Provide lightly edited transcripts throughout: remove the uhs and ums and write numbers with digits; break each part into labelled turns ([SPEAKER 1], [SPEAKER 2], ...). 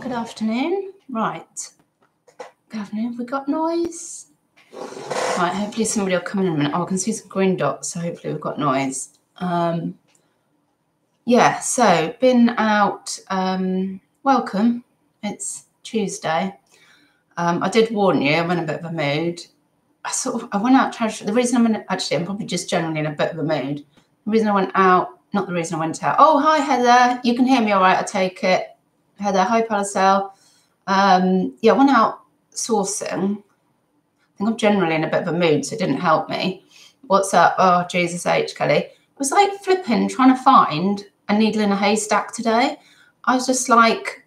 [SPEAKER 1] Good afternoon. Right. Good afternoon. Have we got noise? Right, hopefully somebody will come in a minute. Oh, I can see some green dots, so hopefully we've got noise. Yeah, so been out. Welcome. It's Tuesday. I did warn you, I'm in a bit of a mood. I went out to, the reason I'm probably just generally in a bit of a mood. The reason I went out, not the reason I went out. Oh, hi, Heather. You can hear me all right, I take it. Heather, hi, Paracel. Yeah, I went out sourcing. I think I'm generally in a bit of a mood, so it didn't help me. What's up? Oh, Jesus H, Kelly. It was like flipping, trying to find a needle in a haystack today. I was just like,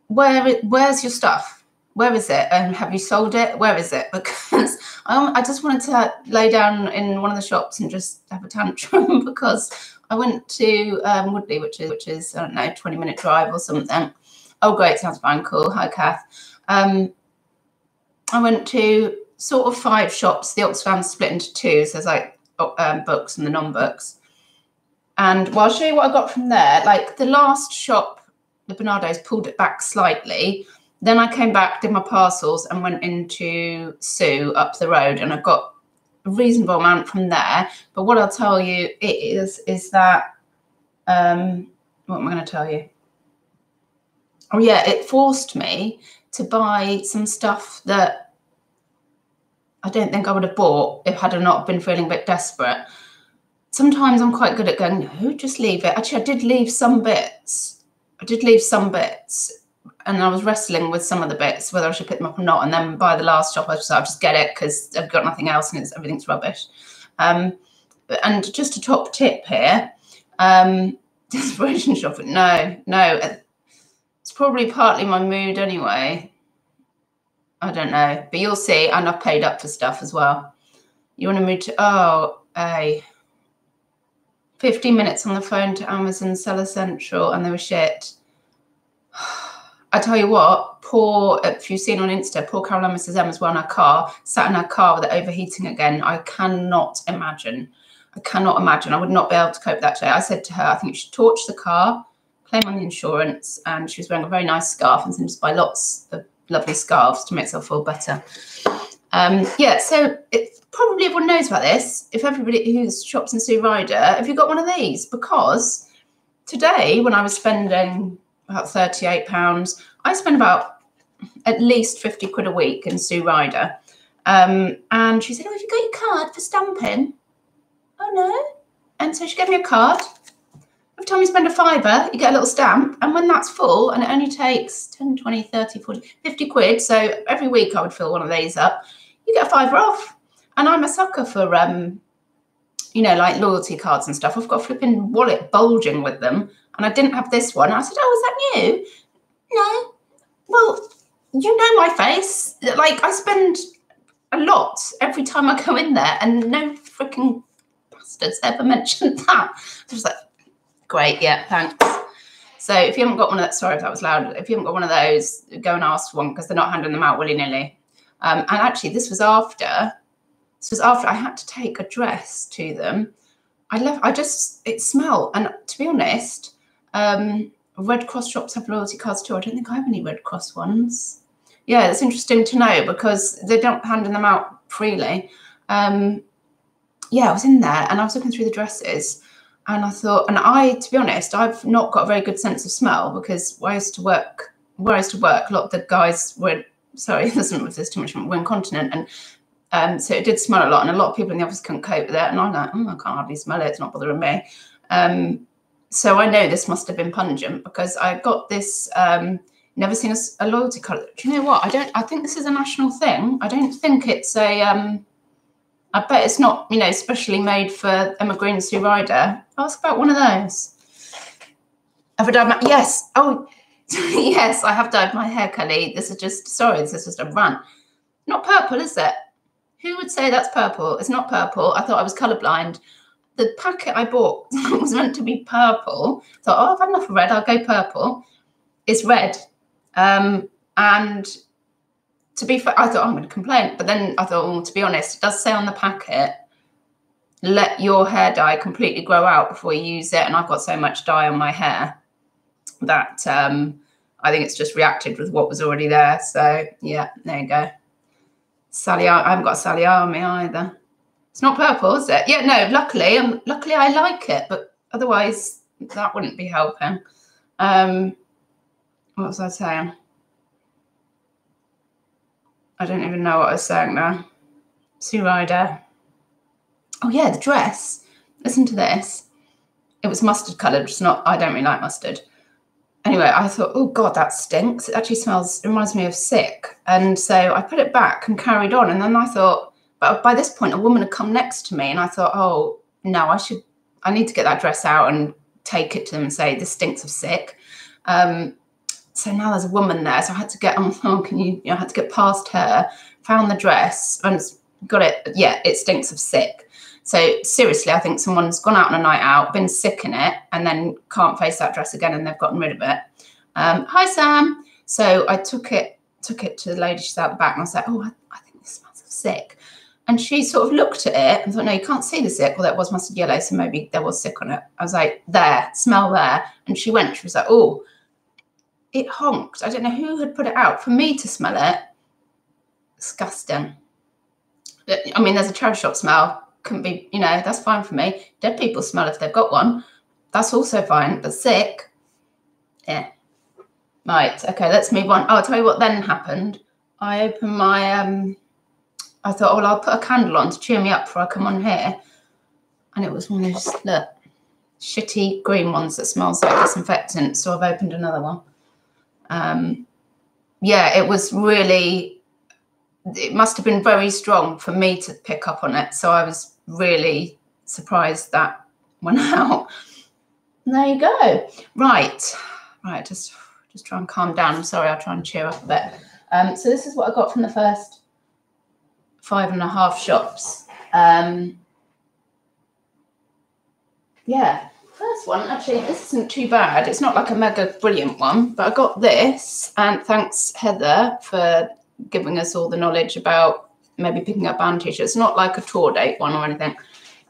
[SPEAKER 1] where's your stuff? Where is it? And have you sold it? Where is it? Because I just wanted to lay down in one of the shops and just have a tantrum because I went to Woodley, which is I don't know, 20-minute drive or something. Oh, great, sounds fine, cool. Hi, Kath. I went to sort of 5 shops. The Oxfam's split into 2, so there's like books and the non-books. And well, I'll show you what I got from there. Like the last shop, the Bernardo's, pulled it back slightly. Then I came back, did my parcels, and went into Sue up the road, and I got a reasonable amount from there. But what I'll tell you is that what am I going to tell you? Oh yeah, it forced me to buy some stuff that I don't think I would have bought if had I not been feeling a bit desperate. Sometimes I'm quite good at going, no, just leave it. Actually, I did leave some bits. And I was wrestling with some of the bits, whether I should pick them up or not. And then by the last shop, I just thought, I'll just get it because I've got nothing else and everything's rubbish. And just a top tip here, desperation shopping. No, it's probably partly my mood anyway. I don't know, but you'll see. And I've paid up for stuff as well. You want to move to, 15 minutes on the phone to Amazon Seller Central and they were shit. I tell you what, if you've seen on Insta, poor Caroline Mrs. M as well in her car, sat in her car with it overheating again. I cannot imagine. I would not be able to cope with that today. I said to her, I think you should torch the car, claim on the insurance, and she was wearing a very nice scarf and seemed to buy lots of lovely scarves to make herself feel better. Yeah, so probably everyone knows about this. If everybody who shops in Sue Ryder, have you got one of these? Because today, when I was spending about £38, I spend about at least 50 quid a week in Sue Ryder. And she said, oh, have you got your card for stamping? Oh, no. And so she gave me a card. Every time you spend a £5, you get a little stamp. And when that's full, and it only takes 10, 20, 30, 40, 50 quid. So every week I would fill one of these up. You get a £5 off. And I'm a sucker for, you know, like loyalty cards and stuff. I've got a flipping wallet bulging with them. And I didn't have this one. I said, oh, is that new? No. Well, you know my face. Like, I spend a lot every time I go in there, and no freaking bastards ever mentioned that. I was like, great, yeah, thanks. So if you haven't got one of that, sorry if that was loud. If you haven't got one of those, go and ask for one because they're not handing them out willy-nilly. And actually, this was after I had to take a dress to them. It smelled. And to be honest, Red Cross shops have loyalty cards too. I don't think I have any Red Cross ones. Yeah, it's interesting to know because they don't hand them out freely. Yeah, I was in there and I was looking through the dresses and I thought, to be honest, I've not got a very good sense of smell because where I used to work, a lot of the guys were, sorry, there's too much, were incontinent. And so it did smell a lot and a lot of people in the office couldn't cope with it. And I'm like, I can't hardly smell it. It's not bothering me. So I know this must have been pungent because I got this, never seen a loyalty card. Do you know what? I think this is a national thing. I don't think it's I bet it's not, you know, specially made for Emma Green and Sue Ryder. Ask about one of those. Have I dyed my, yes. Oh, yes, I have dyed my hair, Kelly. This is just a rant. Not purple, is it? Who would say that's purple? It's not purple. I thought I was colourblind. The packet I bought was meant to be purple. Thought, oh, I've had enough of red. I'll go purple. It's red. And to be fair, I thought, oh, I'm going to complain. But then I thought, oh, to be honest, it does say on the packet, let your hair dye completely grow out before you use it. And I've got so much dye on my hair. that I think it's just reacted with what was already there. So yeah, there you go. Sally, I haven't got a Sally Army either. It's not purple, is it? Yeah, no, luckily I like it, but otherwise that wouldn't be helping. What was I saying? I don't even know what I was saying now. Sue Ryder. Oh yeah, the dress. Listen to this. It was mustard coloured, which is not, I don't really like mustard. Anyway, I thought, oh God, that stinks. It actually smells, it reminds me of sick. And so I put it back and carried on. And then I thought, but by this point, a woman had come next to me and I thought, oh no, I need to get that dress out and take it to them and say, this stinks of sick. So now there's a woman there. So I had to get on, I had to get past her, found the dress and got it. Yeah, it stinks of sick. So seriously, I think someone's gone out on a night out, been sick in it, and then can't face that dress again, and they've gotten rid of it. Hi, Sam. So I took it to the lady. She's out the back, and I was like, oh, I think this smells of sick. And she sort of looked at it and thought, no, you can't see the sick. Well, that was mustard yellow, so maybe there was sick on it. I was like, there, smell there. And she went. She was like, oh, it honked. I don't know who had put it out. For me to smell it, disgusting. I mean, there's a charity shop smell. Couldn't be, that's fine for me. Dead people smell if they've got one. That's also fine. But sick, yeah. Right, okay, let's move on. Oh, I'll tell you what then happened. I opened my, I thought, oh, well, I'll put a candle on to cheer me up before I come on here. And it was one of those, look, shitty green ones that smells like disinfectant. So I've opened another one. Yeah, it was really, it must have been very strong for me to pick up on it. So I was really surprised that went out. And there you go. Right, just try and calm down. I'm sorry, I'll try and cheer up a bit. So this is what I got from the first 5.5 shops. Yeah, first one, actually, this isn't too bad. It's not like a mega brilliant one, but I got this, and thanks, Heather, for giving us all the knowledge about maybe picking up band t-shirts. It's not like a tour date one or anything.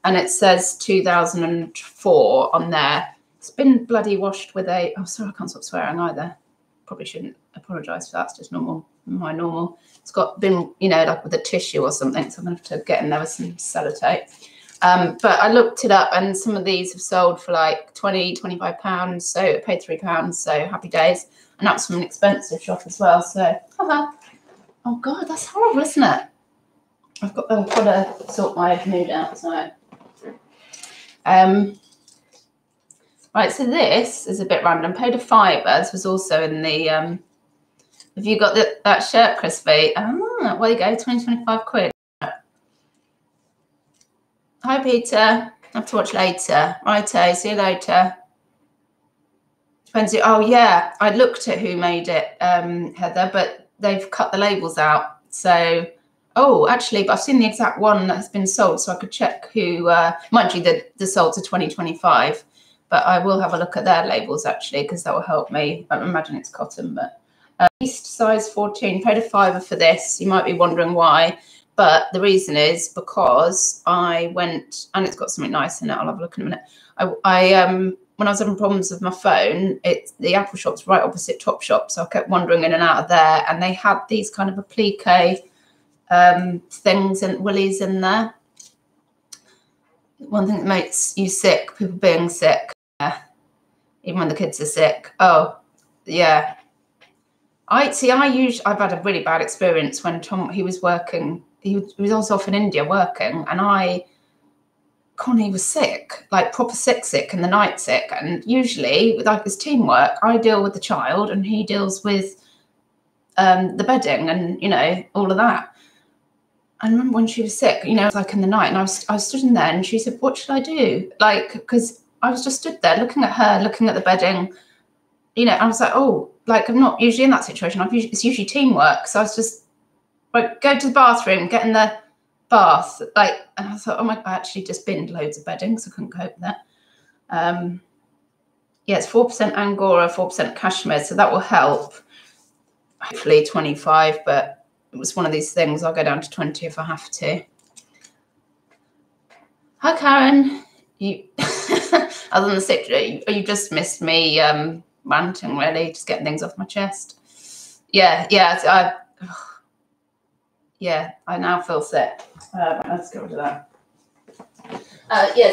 [SPEAKER 1] And it says 2004 on there. It's been bloody washed with a, oh, sorry, I can't stop swearing either. Probably shouldn't apologise for that. It's just normal, my normal. It's got been, like with a tissue or something. So I'm going to have to get in there with some sellotape. But I looked it up and some of these have sold for like 20, 25 pounds. So I paid £3. So happy days. And that's from an expensive shop as well. So, oh God, that's horrible, isn't it? I've got to sort my mood out. So, right, so this is a bit random. Paid a £5. This was also in the, have you got that shirt, Crispy? Oh, well, you go, 25 quid. Hi, Peter. Have to watch later. Righto, see you later. Depends. Oh, yeah, I looked at who made it, Heather, but they've cut the labels out. So, oh, actually, but I've seen the exact one that has been sold, so I could check who, mind you, the sold to 2025. But I will have a look at their labels, actually, because that will help me. I imagine it's cotton, but East size 14, paid a £5 for this. You might be wondering why, but the reason is because I went, and it's got something nice in it. I'll have a look in a minute. I when I was having problems with my phone, the Apple shop's right opposite Topshop, so I kept wandering in and out of there, and they had these kind of applique things and willies in there. One thing that makes you sick, people being sick, even when the kids are sick. Oh, yeah. I've had a really bad experience when Tom, he was working, he was also off in India working, and Connie was sick, like proper sick in the night sick. And usually with like his teamwork, I deal with the child and he deals with the bedding and, all of that. I remember when she was sick, like in the night, and I was stood in there and she said, what should I do? Like, because I was just stood there looking at her, looking at the bedding, I was like, oh, like I'm not usually in that situation. It's usually teamwork. So I was just like, go to the bathroom, get in the bath. Like, and I thought, oh my, I actually just binned loads of bedding because I couldn't cope with that. Yeah, it's 4% Angora, 4% cashmere. So that will help. Hopefully 25, but it was one of these things. I'll go down to 20 if I have to. Hi, Karen. You, other than the sick, you just missed me ranting, really, just getting things off my chest. Yeah, I now feel sick. Let's get rid of that.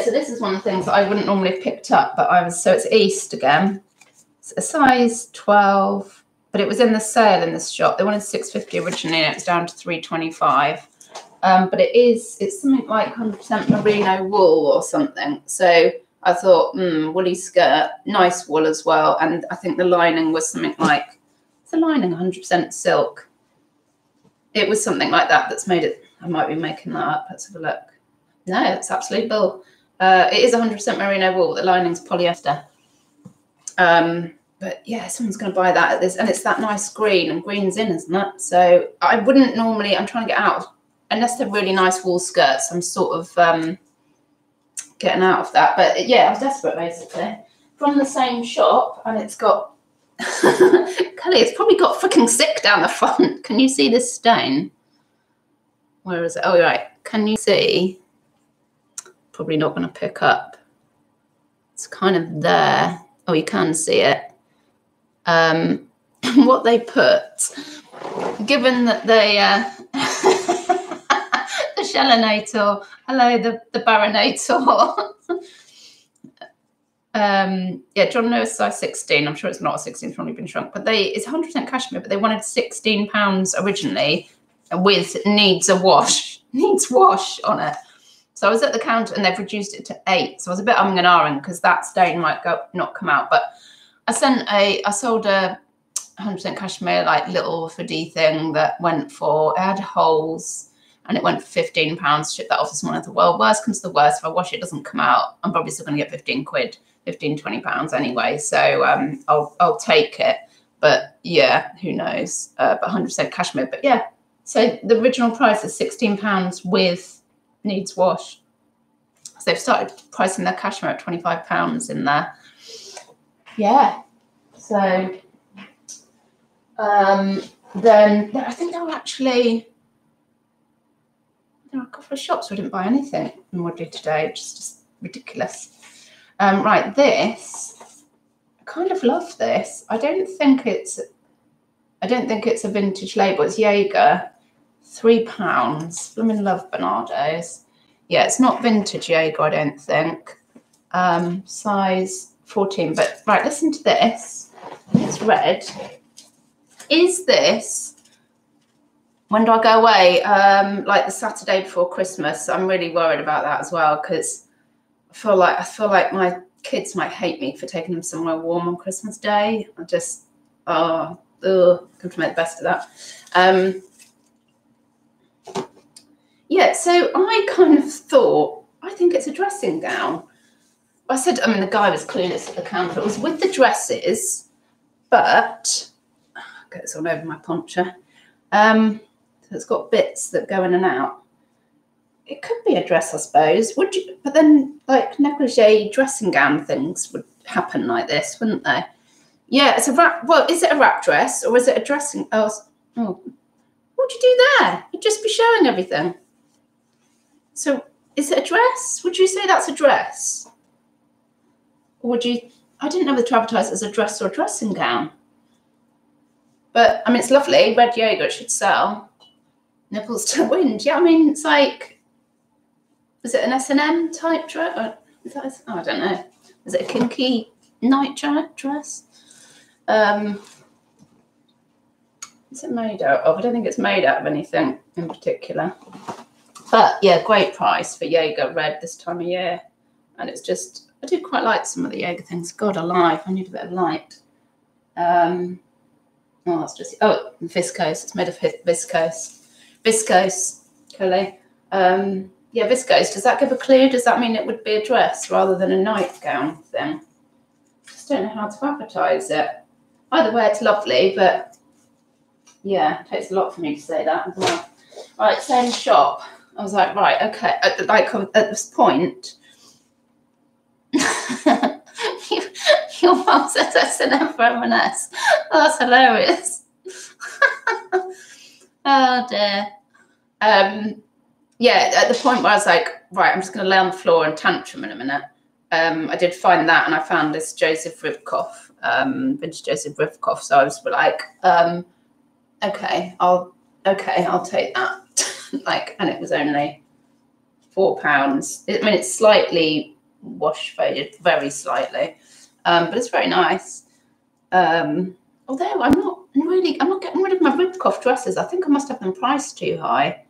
[SPEAKER 1] So this is one of the things that I wouldn't normally have picked up, but so it's East again. It's a size 12, but it was in the sale in this shop. They wanted $6.50 originally, and it was down to $3.25. But it's something like 100% merino wool or something. So I thought, woolly skirt, nice wool as well. And I think the lining was something like, it's the lining 100% silk. It was something like that that's made it. I might be making that up. Let's have a look. No, that's absolute bull. It is 100% merino wool. The lining's polyester. But yeah, someone's going to buy that at this. And it's that nice green, and green's in, isn't it? So I wouldn't normally, I'm trying to get out, unless they're really nice wool skirts, I'm sort of getting out of that. But yeah, I was desperate, basically. From the same shop, and it's got, Kelly, it's probably got freaking sick down the front. Can you see this stain? Where is it? Oh, right. Can you see? Probably not going to pick up. It's kind of there. Oh, you can see it. What they put, given that they, the Shellinator, hello, the Baronator. John Lewis size 16. I'm sure it's not a 16, it's probably been shrunk, but it's 100% cashmere, but they wanted £16 originally with needs wash on it. So I was at the counter and they've reduced it to 8. So I was a bit umming and ahhing because that stain might not come out. But I sold a 100% cashmere, like little hoodie thing that went for, it had holes and it went for £15. Ship that off this morning. I thought, well, worst comes to the worst. If I wash it, it doesn't come out, I'm probably still going to get 15 quid, 15, 20 pounds anyway. So I'll take it. But yeah, who knows? But 100% cashmere. But yeah, so the original price is £16 with needs wash. So they've started pricing their cashmere at £25 in there. Yeah. So then I think there were a couple of shops where I didn't buy anything in Woodley today, which is just ridiculous. Right, this, I kind of love this. I don't think it's a vintage label. It's Jaeger, £3. Bloomin' love Bernardo's. Yeah, it's not vintage Jaeger, I don't think. Size 14. But right, listen to this. It's red. Is this, when do I go away? Like the Saturday before Christmas. I'm really worried about that as well, because I feel like my kids might hate me for taking them somewhere warm on Christmas Day. I just, come to make the best of that. Yeah, so I kind of thought, I think it's a dressing gown. The guy was clueless at the counter. It was with the dresses, but I'll get this all over my poncho. So it's got bits that go in and out. It could be a dress, I suppose. Would you? But then, like, negligee dressing gown things would happen like this, wouldn't they? Yeah, it's a wrap. Well, is it a wrap dress or is it a dressing? Oh, what'd you do there? You'd just be showing everything. So, is it a dress? Would you say that's a dress? Or would you? I didn't know whether to advertise it as a dress or a dressing gown. But I mean, it's lovely. Red Jaeger, it should sell. Nipples to wind. Yeah, I mean, it's like, is it an S&M type dress? I don't know. Is it a kinky night dress? What's it made out of? I don't think it's made out of anything in particular. But yeah, great price for Jaeger red this time of year. And it's just, I do quite like some of the Jaeger things. God alive, I need a bit of light. That's just, viscose. It's made of viscose. Viscose, Kelly. Yeah, viscose. Does that give a clue? Does that mean it would be a dress rather than a nightgown thing? Just don't know how to advertise it. Either way, it's lovely, but yeah, it takes a lot for me to say that as well. Right, same shop. I was like, right, okay. At this point, your mum says S&M for M&S. Oh, that's hilarious. Oh dear. Yeah, at the point where I was like, right, I'm just going to lay on the floor and tantrum in a minute. I did find that, and I found this Joseph Ribkoff, vintage Joseph Ribkoff. So I was like, okay, I'll take that. Like, and it was only £4. I mean, it's slightly wash faded, very slightly, but it's very nice. Although I'm not getting rid of my Ribkoff dresses. I think I must have them priced too high.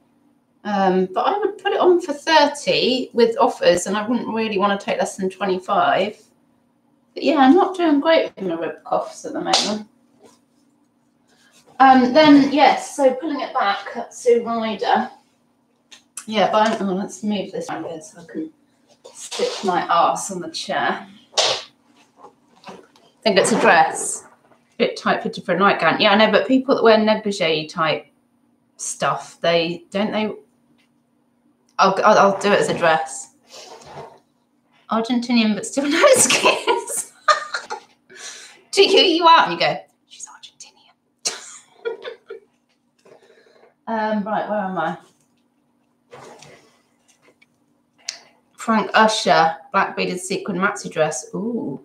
[SPEAKER 1] But I would put it on for 30 with offers, and I wouldn't really want to take less than 25. But yeah, I'm not doing great with my Ribkoffs at the moment. Then yes, so pulling it back, Sue Ryder. Yeah, let's move this around here so I can stick my arse on the chair. I think it's a dress. A bit tight fitted for a nightgown. Yeah, I know, but people that wear negligee type stuff, I'll do it as a dress. Argentinian, but still no skins. Do you out and you go, she's Argentinian. Right, where am I? Frank Usher, black beaded sequin maxi dress. Ooh.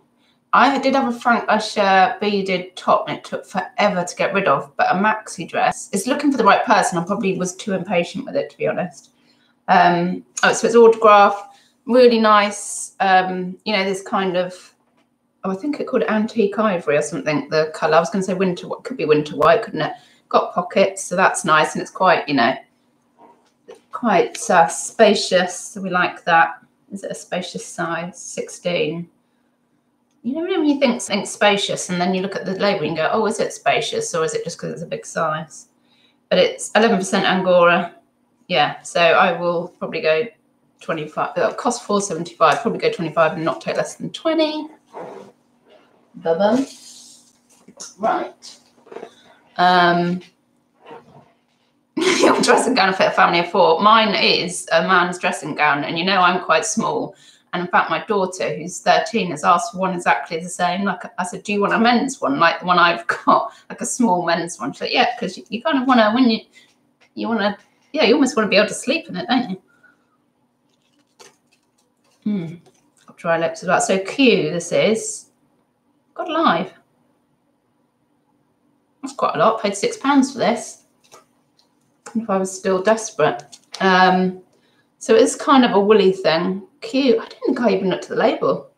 [SPEAKER 1] I did have a Frank Usher beaded top, and it took forever to get rid of, but a maxi dress. It's looking for the right person. I probably was too impatient with it, to be honest. So it's autographed, really nice. You know, this kind of, I think it called antique ivory or something, the colour. I was going to say winter, what could be winter white, couldn't it? Got pockets, so that's nice, and it's quite, you know, quite spacious, so we like that. Is it a spacious size? 16. You know when you think something's spacious and then you look at the label and go, oh, is it spacious, or is it just because it's a big size? But it's 11% Angora. Yeah, so I will probably go 25. It'll cost £4.75. Probably go 25 and not take less than 20. Bum. Right. Your dressing gown will fit a family of 4. Mine is a man's dressing gown, and you know I'm quite small. And in fact, my daughter, who's 13, has asked for one exactly the same. Like I said, do you want a men's one, like the one I've got, like a small men's one? She's like, yeah, because you kind of want to, when you want to, yeah, you almost want to be able to sleep in it, don't you? Got dry lips as well. So Q, this is. God alive. That's quite a lot. Paid £6 for this. If I was still desperate. So it's kind of a woolly thing. Cute. I don't think I even looked at the label.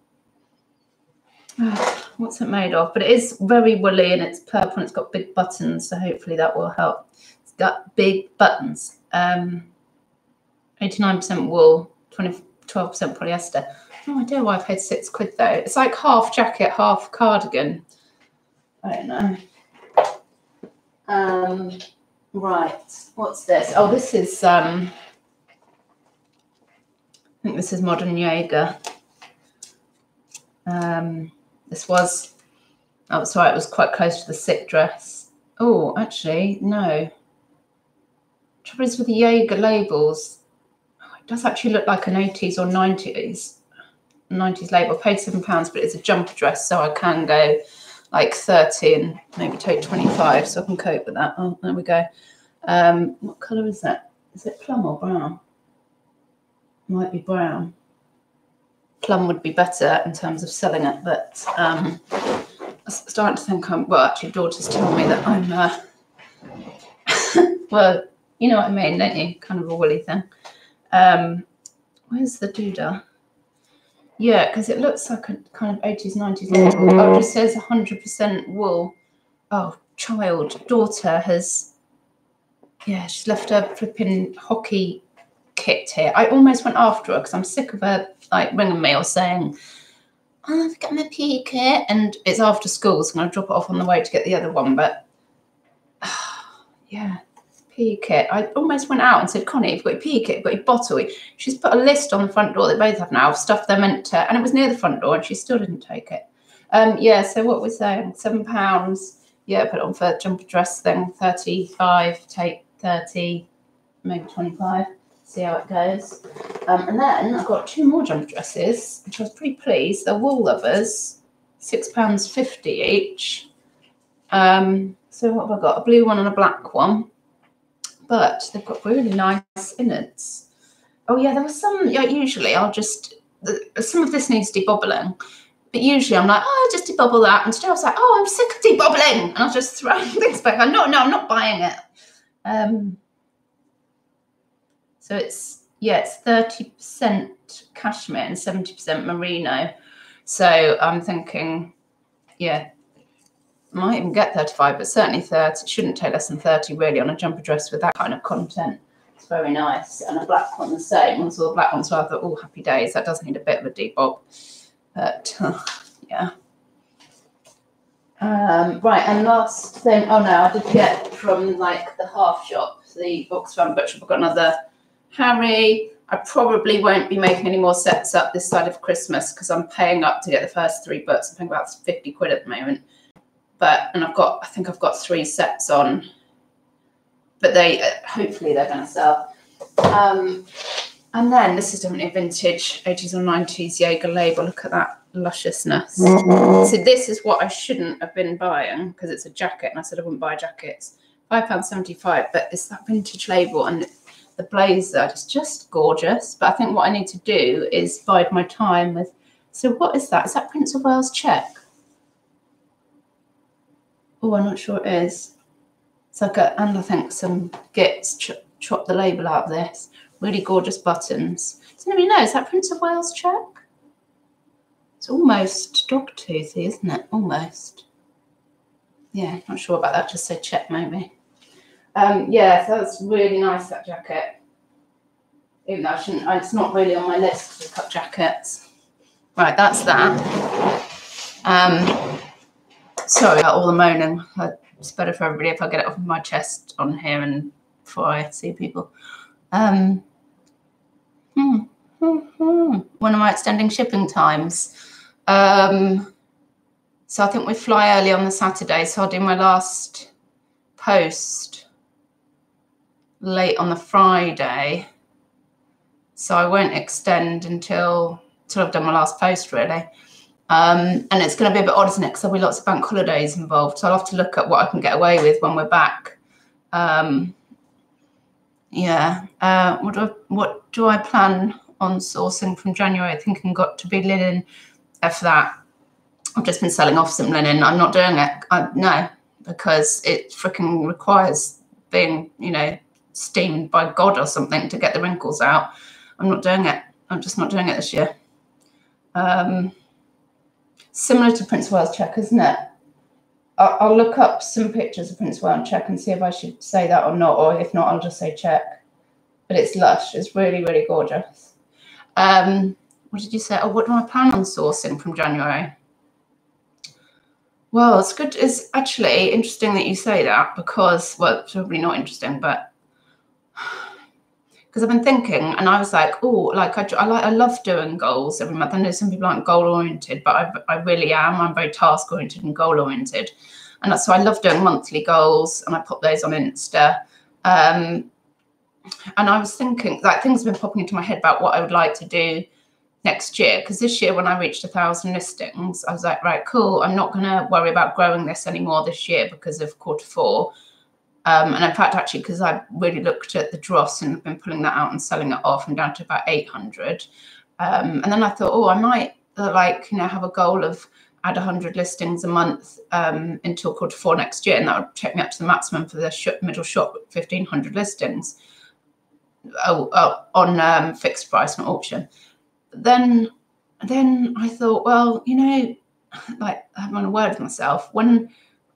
[SPEAKER 1] What's it made of? But it is very woolly, and it's purple, and it's got big buttons, so hopefully that will help. It's got big buttons. 89% wool, 12% polyester. No idea why I paid £6 though. It's like half jacket, half cardigan. I don't know. Right, what's this? Oh, this is I think this is Modern Jaeger. This was, oh, sorry, it was quite close to the sick dress. Oh, actually, no. Trouble is with the Jaeger labels, oh, it does actually look like an 80s or 90s label. I paid £7, but it's a jumper dress, so I can go like 30 and maybe take 25, so I can cope with that. Oh, there we go. What colour is that? Is it plum or brown? Might be brown. Plum would be better in terms of selling it, but I'm starting to think well, actually, daughter's telling me that I'm, well, you know what I mean, don't you? Kind of a woolly thing. Where's the doodah? Yeah, because it looks like a kind of 80s, 90s label. Oh, it just says 100% wool. Oh, daughter has, yeah, she's left her flipping hockey kit here. I almost went after her because I'm sick of her like ringing me or saying, oh, I've got my PE kit, and it's after school, so I'm going to drop it off on the way to get the other one. But yeah, PE kit. I almost went out and said, Connie, you've got your PE kit, you've got your bottle. She's put a list on the front door, they both have now, of stuff they're meant to, and it was near the front door, and she still didn't take it. Yeah, so what we're saying, £7. Yeah, put it on for jumper dress thing, 35, take 30, maybe 25. See how it goes. And then I've got 2 more jumper dresses, which I was pretty pleased. They're wool lovers, £6.50 each. So what have I got? A blue one and a black one. But they've got really nice innards. Oh yeah, there was some, usually I'll just some of this needs debobbling. But usually I'm like, oh, I'll just debobble that. And today I was like, oh, I'm sick of debobbling. And I'll just throw things back. No, I'm not buying it. So it's 30% cashmere and 70% merino. So I'm thinking, yeah, might even get 35, but certainly 30. It shouldn't take less than 30 really on a jumper dress with that kind of content. It's very nice. And a black one the same. Once all the black ones, so I thought, oh, happy days. That does need a bit of a debob. But yeah. Right, and last thing, oh no, I did get from like the half shop, the Oxfam bookshop, I've got another Harry. I probably won't be making any more sets up this side of Christmas because I'm paying up to get the first 3 books. I'm paying about 50 quid at the moment. And I think I've got 3 sets on, but they hopefully they're going to sell. And then this is definitely a vintage 80s or 90s Jaeger label. Look at that lusciousness. So this is what I shouldn't have been buying because it's a jacket, and I said I wouldn't buy jackets. £5.75, but it's that vintage label, and the blazer is just gorgeous. But I think what I need to do is bide my time with. So what is that? Is that Prince of Wales check? Oh, I'm not sure it is. It's like and I think some Gits chop the label out of this. Really gorgeous buttons. Does anybody know? Is that Prince of Wales check? It's almost dog toothy, isn't it? Almost. Yeah, not sure about that. Just say check maybe. Yeah, so that's really nice, that jacket. Even though I shouldn't, it's not really on my list to cut jackets. Right, that's that. Sorry about all the moaning. It's better for everybody if I get it off of my chest on here and before I see people. When am I extending shipping times? So I think we fly early on the Saturday, so I'll do my last post late on the Friday. So I won't extend until I've done my last post, really. And it's going to be a bit odd, isn't it? Because there'll be lots of bank holidays involved. So I'll have to look at what I can get away with when we're back. Yeah. What do I plan on sourcing from January? I think I've got to be linen for that. I've just been selling off some linen. I'm not doing it. No, because it freaking requires being, steamed by God or something to get the wrinkles out. I'm not doing it. I'm just not doing it this year. Similar to Prince of Wales check, isn't it? I'll look up some pictures of Prince of Wales check and see if I should say that or not, or if not, I'll just say check. But it's lush. It's really, really gorgeous. What did you say? Oh, what do I plan on sourcing from January? Well, it's good. It's actually interesting that you say that because, well, it's probably not interesting, but because I've been thinking, and I was like, oh, like I love doing goals every month. I know some people aren't goal oriented, but I really am. I'm very task oriented and goal oriented, and so I love doing monthly goals, and I put those on Insta. And I was thinking, like, things have been popping into my head about what I would like to do next year, because this year when I reached 1,000 listings, I was like, right, cool, I'm not going to worry about growing this anymore this year because of Q4. And in fact, actually, because I really looked at the dross and have been pulling that out and selling it off, I'm down to about 800. And then I thought, oh, I might have a goal of add 100 listings a month until Q4 next year, and that would take me up to the maximum for the middle shop, 1,500 listings on fixed price, not auction. Then I thought, well, like having a word with myself, when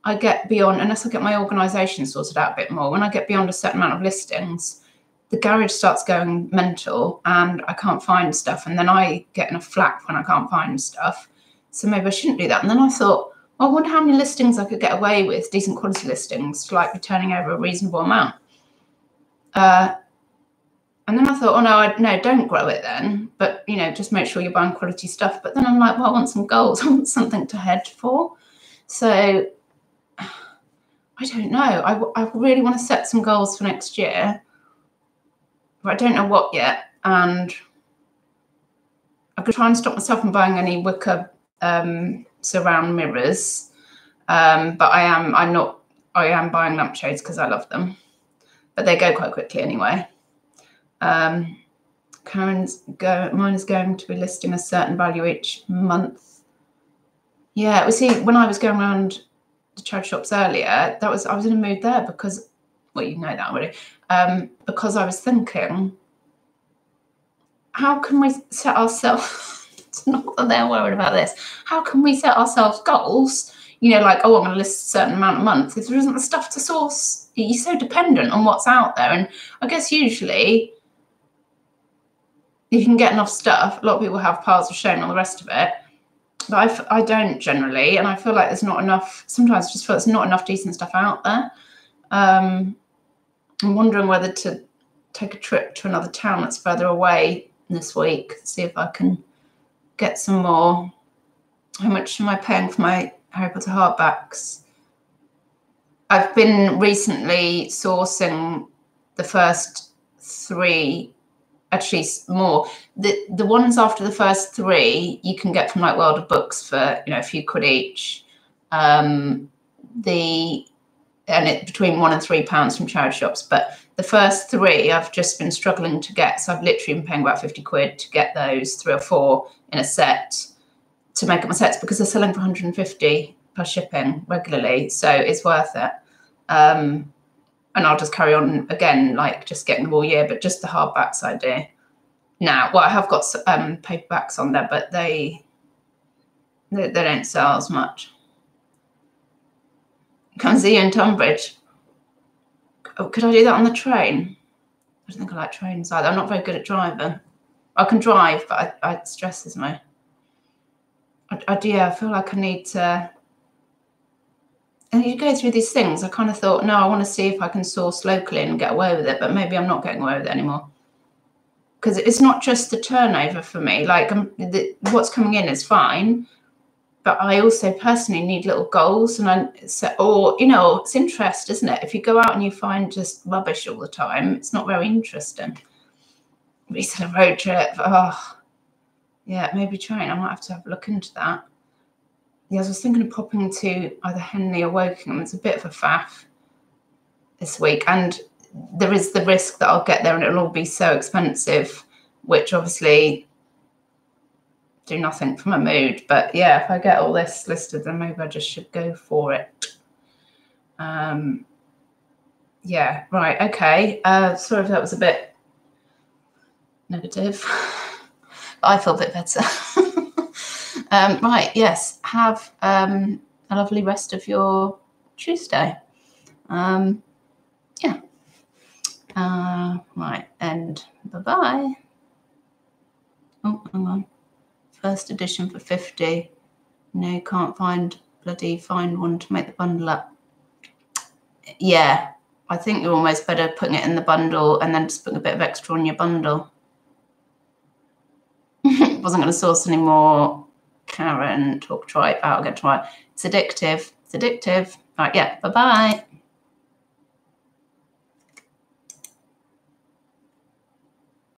[SPEAKER 1] I get beyond, unless I get my organisation sorted out a bit more, when I get beyond a certain amount of listings, the garage starts going mental and I can't find stuff. And then I get in a flap when I can't find stuff. So maybe I shouldn't do that. And then I thought, well, I wonder how many listings I could get away with, decent quality listings, to like be turning over a reasonable amount. And then I thought, oh, no, don't grow it then. But, just make sure you're buying quality stuff. But then I'm like, well, I want some goals. I want something to head for. So I don't know. I really want to set some goals for next year. But I don't know what yet. And I could try and stop myself from buying any wicker surround mirrors. But I am buying lampshades because I love them. But they go quite quickly anyway. Mine is going to be listing a certain value each month. Yeah, see, when I was going around the charity shops earlier, I was in a mood there because, well, you know that already, because I was thinking, how can we set ourselves, it's not that they're worried about this, how can we set ourselves goals, you know, like, oh, I'm going to list a certain amount a month, if there isn't the stuff to source? You're so dependent on what's out there. And I guess usually, if you can get enough stuff, a lot of people have piles of shame on the rest of it. But I don't generally, and I feel like there's not enough, sometimes I just feel there's not enough decent stuff out there. I'm wondering whether to take a trip to another town that's further away this week, see if I can get some more. How much am I paying for my Harry Potter hardbacks? I've been recently sourcing the first 3, actually more. The ones after the first 3 you can get from like World of Books for, you know, a few quid each. And it between £1 and £3 from charity shops. But the first 3 I've just been struggling to get. So I've literally been paying about 50 quid to get those 3 or 4 in a set to make up my sets, because they're selling for 150 plus shipping regularly. So it's worth it. And I'll just carry on again, like just getting them all year, but just the hardbacks I do now. Well, I have got paperbacks on there, but they don't sell as much. Come see you in Tunbridge. Oh, could I do that on the train? I don't think I like trains either. I'm not very good at driving. I can drive, but it stresses me. Yeah, I feel like I need to. And you go through these things. I kind of thought, no, I want to see if I can source locally and get away with it, but maybe I'm not getting away with it anymore. Because it's not just the turnover for me. Like, what's coming in is fine, but I also personally need little goals. And or, you know, it's interest, isn't it? If you go out and you find just rubbish all the time, it's not very interesting. We said a road trip. Oh, yeah, maybe train. I might have to have a look into that. Yeah, I was thinking of popping to either Henley or Wokingham. It's a bit of a faff this week. And there is the risk that I'll get there and it'll all be so expensive, which obviously do nothing for my mood. But yeah, if I get all this listed, then maybe I just should go for it. Yeah, right, okay. Sorry if that was a bit negative. I feel a bit better. Right, yes, have a lovely rest of your Tuesday. Yeah. Right, and bye-bye. Oh, hang on. First edition for 50. No, you can't find one to make the bundle up. Yeah, I think you're almost better putting it in the bundle and then just putting a bit of extra on your bundle. Wasn't going to source any more. Karen, try it out. I'll get to try it. It's addictive. It's addictive. Right, yeah, bye-bye.